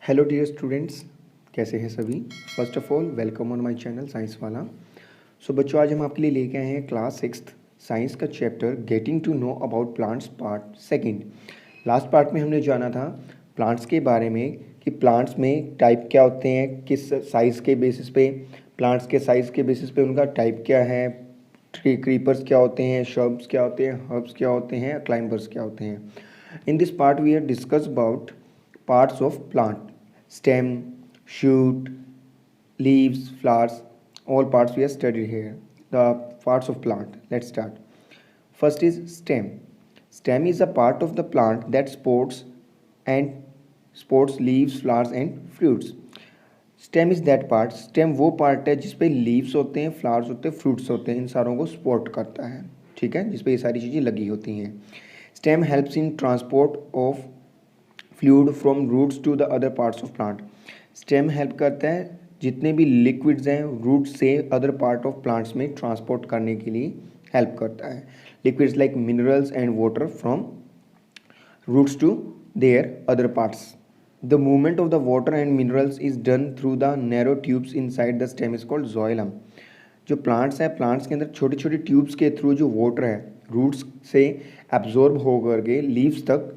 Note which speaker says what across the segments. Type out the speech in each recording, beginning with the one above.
Speaker 1: Hello dear students, कैसे हैं सभी। First of all welcome on my channel science वाला। सो बच्चों, आज हम आपके लिए लेके आए हैं क्लास 6 साइंस का chapter getting to know about plants part second. Last part में हमने जाना था प्लांट्स के बारे में कि प्लांट्स में टाइप क्या होते हैं, किस साइज़ के बेसिस पे, प्लांट्स के साइज़ के बेसिस पे उनका टाइप क्या है, ट्री क्रीपर्स क्या होते हैं, श्रब्स क्या होते हैं, हर्ब्स क्या होते हैं, क्लाइंबर्स क्या होते हैं। In this part we are discuss about parts of plant: stem, shoot, leaves, flowers. All parts we have studied here. The parts of plant. Let's start. First is stem. Stem is a part of the plant that supports leaves, flowers and fruits. Stem is that part, stem वो part है जिसपे leaves होते हैं, flowers होते हैं, fruits होते हैं, इन सारों को सपोर्ट करता है। ठीक है, जिसपे ये सारी चीज़ें लगी होती हैं। Stem helps in transport of fluid from roots to the other parts of plant. Stem help करता है जितने भी लिक्विड्स हैं रूट से अदर पार्ट ऑफ प्लांट्स में ट्रांसपोर्ट करने के लिए हेल्प करता है। Liquids like minerals and water from roots to their other parts. The movement of the water and minerals is done through the narrow tubes inside the stem is called xylem. जो plants हैं, plants के अंदर छोटे छोटे tubes के through जो water है roots से एब्जॉर्ब होकर के लीव्स तक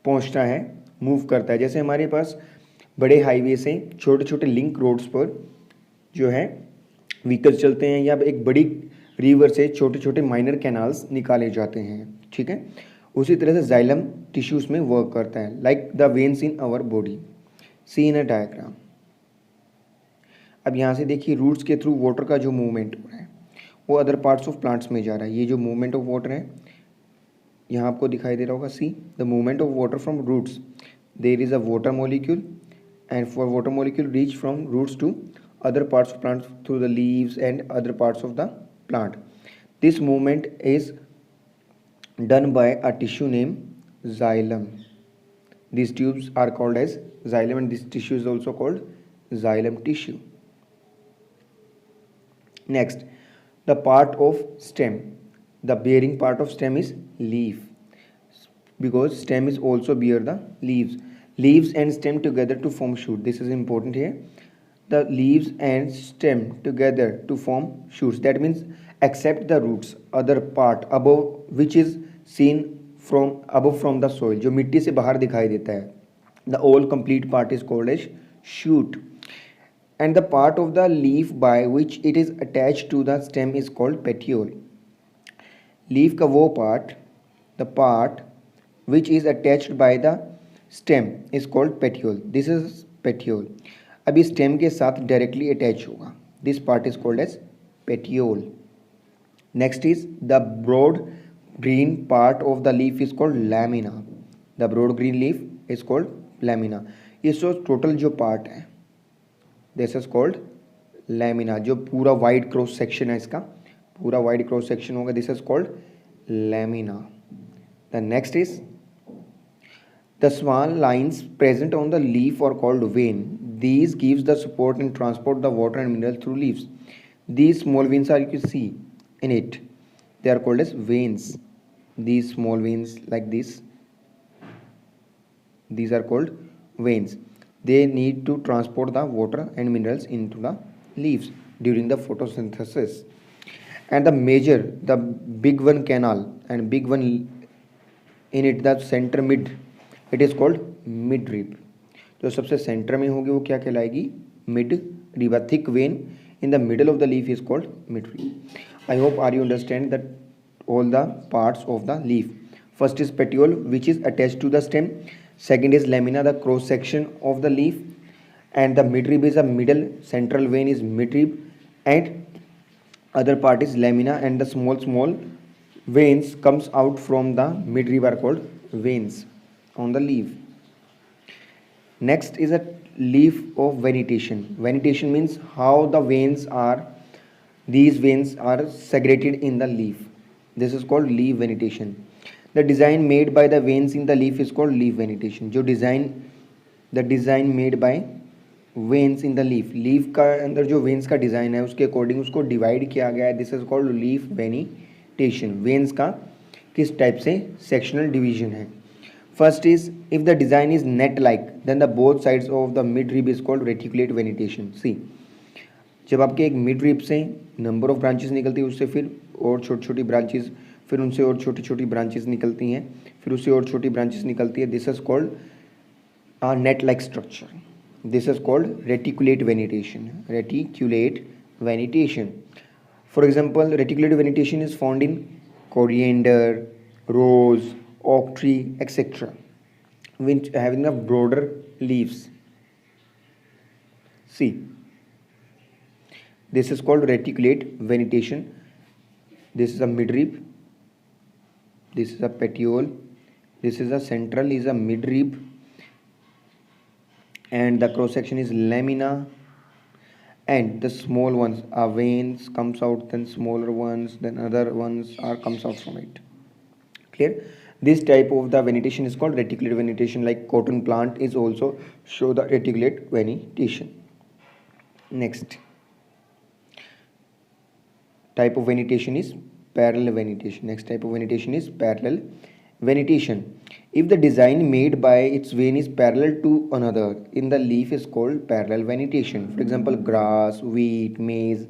Speaker 1: पहुंचता है, मूव करता है। जैसे हमारे पास बड़े हाईवे से छोटे छोटे लिंक रोड्स पर जो है व्हीकल्स चलते हैं, या एक बड़ी रिवर से छोटे छोटे माइनर कैनाल्स निकाले जाते हैं। ठीक है, उसी तरह से जाइलम टिश्यूज में वर्क करता है, like the veins in our body, see in a diagram. अब यहाँ से देखिए रूट्स के थ्रू वाटर का जो मूवमेंट हो रहा है वो अदर पार्ट्स ऑफ प्लांट्स में जा रहा है। ये जो मूवमेंट ऑफ वाटर है यहाँ आपको दिखाई दे रहा होगा, see the movement of water from roots, there is a water molecule and for water molecule reach from roots to other parts of plants through the leaves and other parts of the plant. This movement is done by a tissue named xylem. These tubes are called as xylem and this tissue is also called xylem tissue. Next, the part of stem. The bearing part of stem is leaf, because stem is also bear the leaves. Leaves and stem together to form shoot. This is important here. The leaves and stem together to form shoots. That means except the roots, other part above which is seen from above from the soil, जो मिट्टी से बाहर दिखाई देता है, the all complete part is called as shoot. And the part of the leaf by which it is attached to the stem is called petiole. Leaf का वो part, the part which is attached by the stem is called petiole. This is petiole. अब इस stem के साथ directly attach होगा, this part is called as petiole. Next is the broad green part of the leaf is called lamina. The broad green leaf is called lamina. ये so total जो part है this is called lamina. जो पूरा wide cross section है, इसका पूरा wide cross section होगा, this is called lamina. The next is the small lines present on the leaf are called vein. These gives the support and transport the water and minerals through leaves. These small veins are, you can see in it, they are called as veins. These small veins like this, these are called veins. They need to transport the water and minerals into the leaves during the photosynthesis. And the big one canal and big one in it, the center mid, it is called mid rib. जो सबसे centre में होगी वो क्या कहलाएगी, mid rib. A thick vein in the middle of the leaf is called mid rib. I hope are you understand that all the parts of the leaf. First is petiole which is attach to the stem, second is lamina the cross section of the leaf, and the mid rib is a middle, central vein is mid rib, and other part is lamina, and the small veins comes out from the mid rib are called veins on the leaf. Next is a leaf of venetation. Venetation means how the veins are, these veins are segregated in the leaf. This is called leaf venetation. The design made by the veins in the leaf is called leaf venetation. जो the design made by veins in the leaf, leaf का अंदर जो veins का design है उसके according उसको divide किया गया है, this is called leaf venation. Veins का किस टाइप से सेक्शनल डिवीजन है। First is if the design is net like, then the both sides of the mid rib is called reticulate venation. See, जब आपके एक मिड रिब से नंबर ऑफ ब्रांचेस निकलती है, उससे फिर और छोटी छोटी ब्रांचेस, फिर उनसे और छोटी छोटी ब्रांचेस निकलती हैं, फिर उससे और छोटी ब्रांचेस निकलती है, this is called a net-like structure. This is called reticulate venetation. Reticulate venetation. For example, reticulate venetation is found in coriander, rose, oak tree, etc., which having a broader leaves. See, this is called reticulate venetation. This is a midrib. This is a petiole. This is a central, is a midrib. And the cross section is lamina, and the small ones are veins comes out, then smaller ones, then other ones are comes out from it. Clear? This type of the venetation is called reticulate venetation. Like cotton plant is also show the reticulate venetation. Next type of venetation is parallel venetation. Next type of venetation is parallel venetation. If the design made by its vein is parallel to another in the leaf is called parallel venetation. For example, grass, wheat, maize,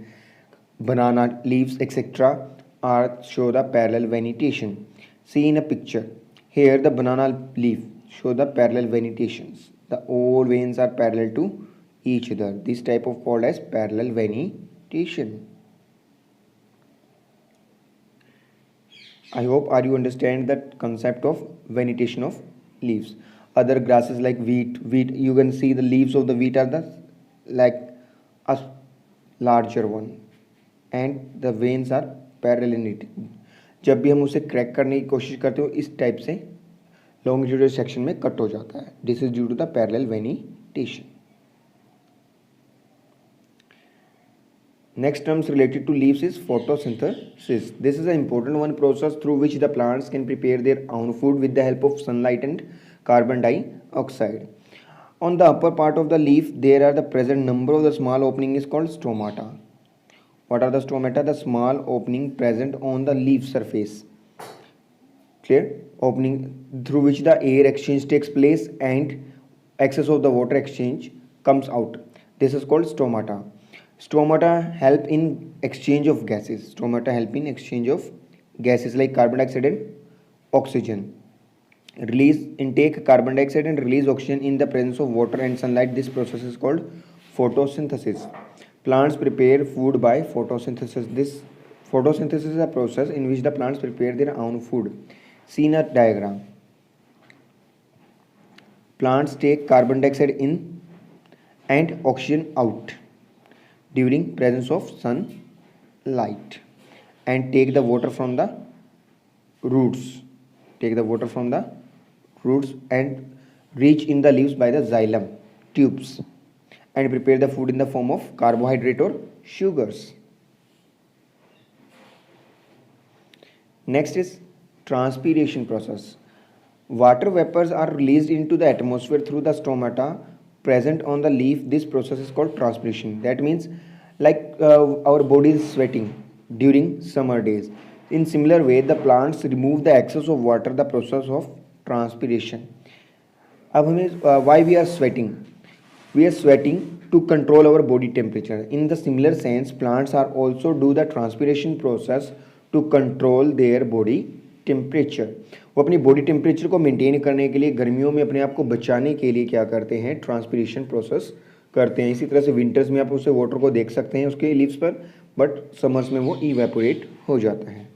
Speaker 1: banana leaves, etc. are show the parallel venetation. See in a picture. Here the banana leaf show the parallel venetations. The all veins are parallel to each other. This type of called as parallel venetation. I hope are you understand that concept of venetation of leaves. Other grasses like wheat, you can see the leaves of the wheat are the like a larger one and the veins are parallel in it. जब भी हम उसे crack करने की कोशिश करते हो इस टाइप से लॉन्गिट्यूडल सेक्शन में कट हो जाता है. This is due to the parallel venation. Next terms related to leaves is photosynthesis. This is an important one process through which the plants can prepare their own food with the help of sunlight and carbon dioxide. On the upper part of the leaf, there are the present number of the small opening is called stomata. What are the stomata? The small opening present on the leaf surface. Clear? Opening through which the air exchange takes place and excess of the water exchange comes out. This is called stomata. Stomata help in exchange of gases. Stomata help in exchange of gases like carbon dioxide and oxygen. Release intake carbon dioxide and release oxygen in the presence of water and sunlight. This process is called photosynthesis. Plants prepare food by photosynthesis. This photosynthesis is a process in which the plants prepare their own food. See in a diagram. Plants take carbon dioxide in and oxygen out during presence of sunlight and take the water from the roots. Take the water from the roots and reach in the leaves by the xylem tubes and prepare the food in the form of carbohydrate or sugars. Next is transpiration process. Water vapors are released into the atmosphere through the stomata present on the leaf. This process is called transpiration. That means like our body is sweating during summer days. In similar way, the plants remove the excess of water, the process of transpiration. अब हमें why we are sweating? We are sweating to control our body temperature. In the similar sense, plants are also do the transpiration process to control their body temperature. वो अपनी body temperature को maintain करने के लिए गर्मियों में अपने आप को बचाने के लिए क्या करते हैं? ट्रांसपिरेशन प्रोसेस करते हैं. इसी तरह से विंटर्स में आप उसे वाटर को देख सकते हैं उसके लीव्स पर, बट समर्स में वो इवेपोरेट हो जाता है.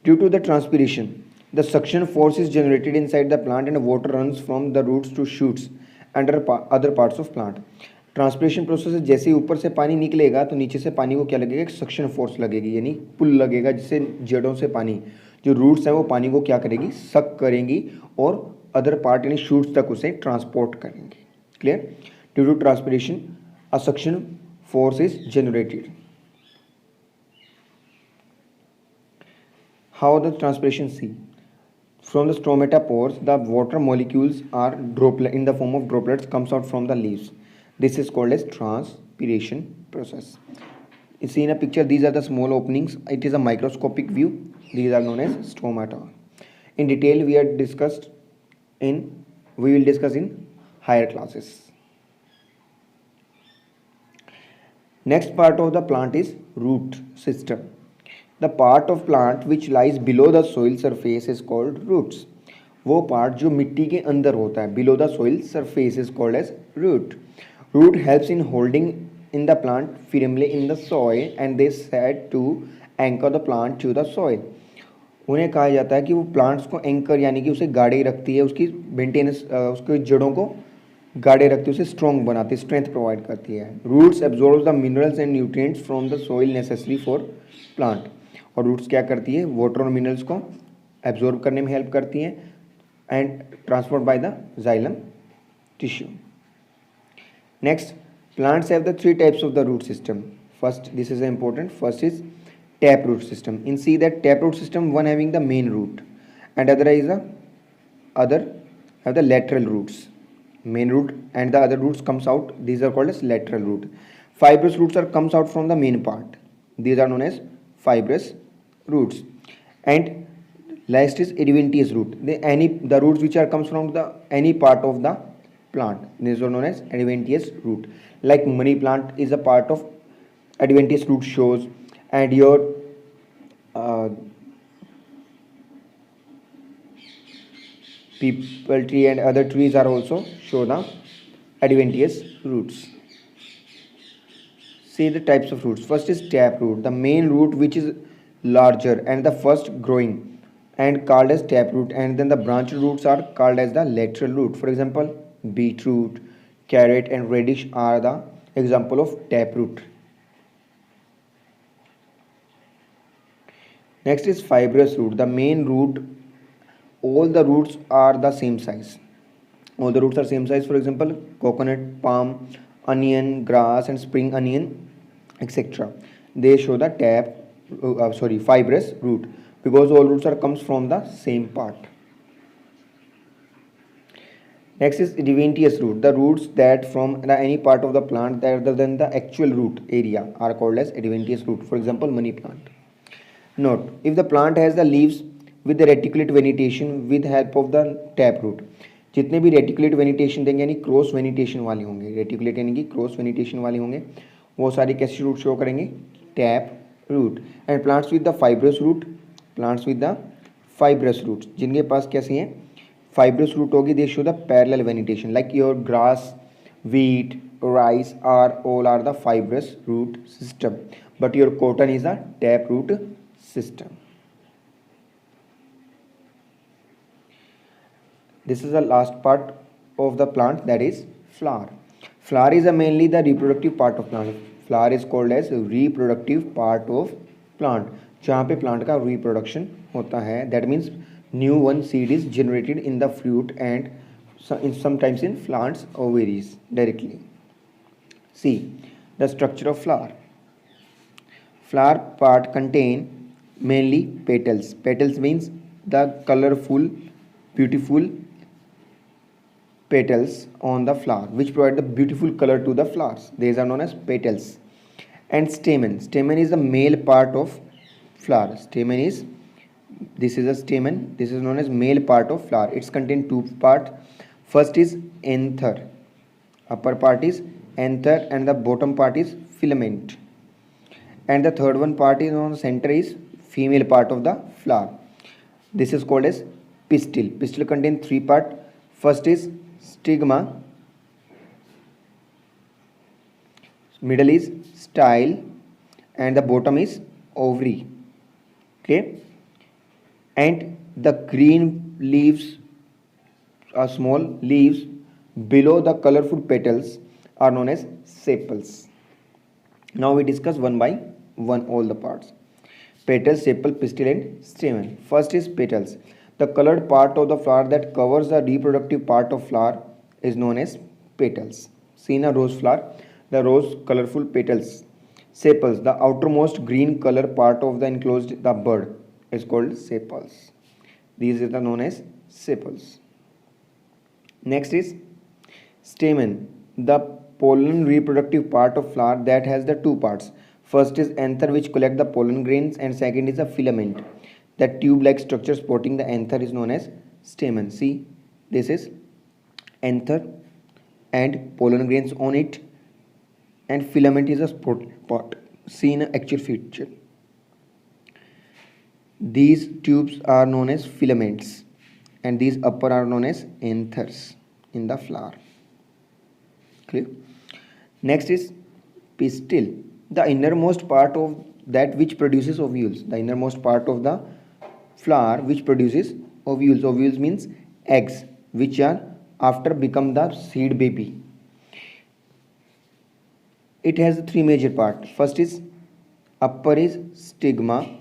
Speaker 1: Due to the transpiration the suction force is generated inside the plant and water runs from the roots to shoots and other parts of plant. Transpiration process से जैसे ही ऊपर से पानी निकलेगा तो नीचे से पानी को क्या लगेगा? एक सक्शन फोर्स लगेगी, यानी पुल लगेगा, जिससे जड़ों से पानी, जो रूट्स हैं वो पानी को क्या करेगी? सक करेंगी और अदर पार्ट यानी शूट्स तक उसे ट्रांसपोर्ट करेंगे. Clear? Due to transpiration a suction force is generated. How the transpiration? See, from the stomata pores, the water molecules are droplet in the form of droplets comes out from the leaves. This is called as transpiration process. You see in a picture, these are the small openings. It is a microscopic view. These are known as stomata. In detail, we will discuss in higher classes. Next part of the plant is root system. The part of plant which lies below the soil surface is called roots. वो part जो मिट्टी के अंदर होता है, below the soil surface is called as root. Root helps in holding in the plant firmly in the soil and they said to anchor the plant to the soil. उन्हें कहा जाता है कि वो प्लांट्स को एंकर यानी कि उसे गाड़े रखती है, उसकी मेंटेनेंस, उसके जड़ों को गाड़े रखती है, उसे स्ट्रॉन्ग बनाती है, स्ट्रेंथ प्रोवाइड करती है. Roots absorb the minerals and nutrients from the soil necessary for plant. और रूट्स क्या करती है, वाटर और मिनरल्स को एब्जॉर्ब करने में हेल्प करती हैं and transport by the xylem tissue. Next, plants have the three types of the root system. First, this is important. First is tap root system. In see that tap root system, one having the main root and other is the other have the lateral roots. Main root and the other roots comes out. These are called as lateral root. Fibrous roots are comes out from the main part. These are known as fibrous roots. And last is adventitious root. The roots which are comes from the any part of the plant. These are known as adventitious root. Like money plant is a part of adventitious root shows, and your people tree and other trees are also show the adventitious roots. See the types of roots. First is tap root, the main root which is larger and the first growing and called as tap root, and then the branched roots are called as the lateral root. For example, beetroot, carrot and radish are the example of tap root. Next is fibrous root, the main root. All the roots are the same size. All the roots are same size. For example, coconut, palm, onion, grass and spring onion, etc. They show the fibrous root because all roots are comes from the same part. Next is adventitious root. The roots that from any part of the plant other than the actual root area are called as adventitious root. For example, money plant. Note, if the plant has the leaves with the reticulate vegetation with help of the tap root. जितने भी reticulate वेनिटेशन देंगे यानी cross वेनिटेशन वाले होंगे, reticulate यानी कि cross वेनिटेशन वाले होंगे, वो सारी कैसे रूट शो करेंगे, tap root. And plants with the fibrous root, plants with the fibrous root जिनके पास कैसे हैं fibrous root होगी, they show the parallel vegetation like your grass, wheat, rice all are the fibrous root system, but your cotton is a tap root system. This is the last part of the plant, that is flower. Flower is mainly the reproductive part of plant. Flower is called as reproductive part of plant, जहाँ पे plant का reproduction होता है. That means new one seed is generated in the fruit and sometimes in plants ovaries directly. See the structure of flower. Flower part contain mainly petals. Petals means the colorful, beautiful petals on the flower which provide the beautiful color to the flowers. These are known as petals. And stamen. Stamen is the male part of flower. Stamen is this is a stamen. This is known as male part of flower. It's contain two parts. First is anther. Upper part is anther and the bottom part is filament. And the third one part is on the center is female part of the flower. This is called as pistil. Pistil contain three parts. First is stigma. Middle is style and the bottom is ovary. Okay. And the green leaves are small leaves below the colorful petals are known as sepals. Now we discuss one by one all the parts. Petals, sepal, pistil and stamen. First is petals. The colored part of the flower that covers the reproductive part of flower is known as petals. See in a rose flower, the rose colorful petals. Sepals, the outermost green color part of the enclosed the bud is called sepals. These are known as sepals. Next is stamen, the pollen reproductive part of flower that has the two parts. First is anther which collect the pollen grains and second is a filament. The tube-like structure supporting the anther is known as stamen. See, this is anther and pollen grains on it, and filament is a spot part seen in actual feature. These tubes are known as filaments and these upper are known as anthers in the flower. Clear? Next is pistil, the innermost part of that which produces ovules, the innermost part of the flower which produces ovules. Ovules means eggs which are after become the seed baby. It has three major parts. First is upper is stigma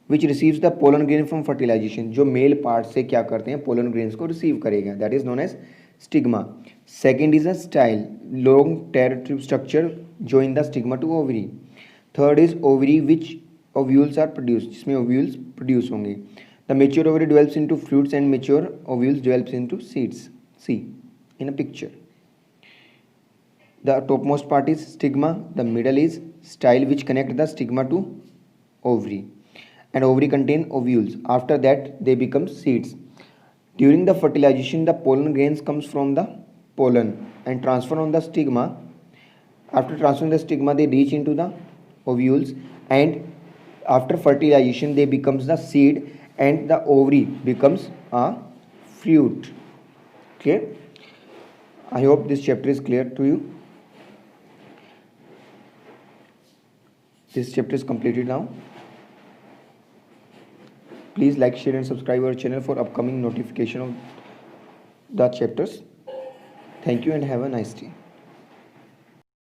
Speaker 1: which receives the pollen grain from fertilization. जो male part से क्या करते हैं, pollen grains को receive करेगा, that is known as stigma. Second is a style, long टेर tube structure join the stigma to ovary. Third is ovary which ovules are produced, जिसमें ovules produce होंगे. The mature ovary develops into fruits and mature ovules develops into seeds. See in a picture. The topmost part is stigma, the middle is style which connect the stigma to ovary, and ovary contain ovules. After that they become seeds. During the fertilization the pollen grains comes from the pollen and transfer on the stigma. After transferring the stigma they reach into the ovules, and after fertilization they becomes the seed and the ovary becomes a fruit. Clear? I hope this chapter is clear to you. This chapter is completed now. Please like, share and subscribe our channel for upcoming notification of the chapters. Thank you and have a nice day.